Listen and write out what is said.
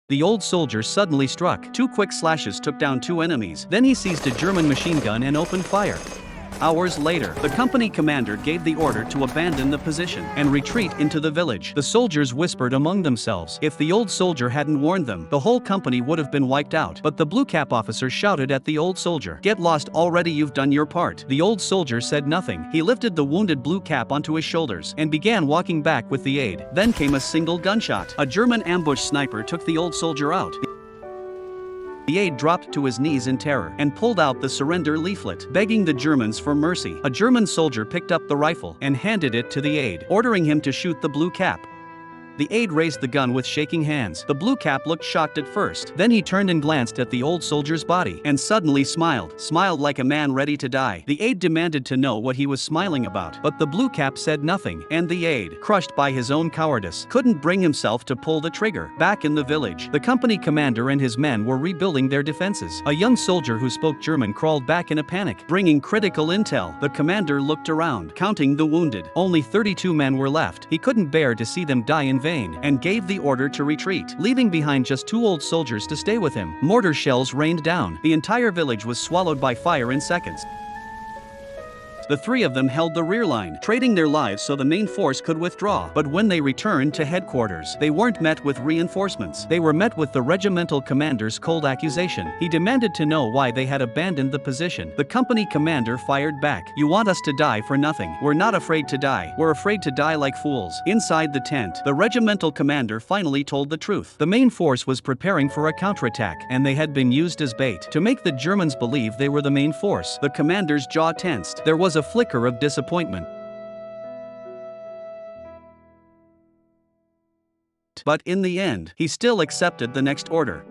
The old soldier suddenly struck. 2 quick slashes took down 2 enemies. Then he seized a German machine gun and opened fire. Hours later, the company commander gave the order to abandon the position and retreat into the village. The soldiers whispered among themselves. If the old soldier hadn't warned them, the whole company would have been wiped out. But the blue cap officer shouted at the old soldier, "Get lost already, you've done your part." The old soldier said nothing. He lifted the wounded blue cap onto his shoulders and began walking back with the aide. Then came a single gunshot. A German ambush sniper took the old soldier out. The aide dropped to his knees in terror and pulled out the surrender leaflet, begging the Germans for mercy. A German soldier picked up the rifle and handed it to the aide, ordering him to shoot the blue cap. The aide raised the gun with shaking hands. The blue cap looked shocked at first. Then he turned and glanced at the old soldier's body and suddenly smiled like a man ready to die. The aide demanded to know what he was smiling about, but the blue cap said nothing, and the aide, crushed by his own cowardice, couldn't bring himself to pull the trigger. Back in the village, the company commander and his men were rebuilding their defenses. A young soldier who spoke German crawled back in a panic, bringing critical intel. The commander looked around, counting the wounded. Only 32 men were left. He couldn't bear to see them die in vain and gave the order to retreat, leaving behind just 2 old soldiers to stay with him. Mortar shells rained down. The entire village was swallowed by fire in seconds. The 3 of them held the rear line, trading their lives so the main force could withdraw. But when they returned to headquarters, they weren't met with reinforcements. They were met with the regimental commander's cold accusation. He demanded to know why they had abandoned the position. The company commander fired back, "You want us to die for nothing. We're not afraid to die. We're afraid to die like fools." Inside the tent, the regimental commander finally told the truth. The main force was preparing for a counterattack, and they had been used as bait to make the Germans believe they were the main force. The commander's jaw tensed. There was a flicker of disappointment. But in the end, he still accepted the next order.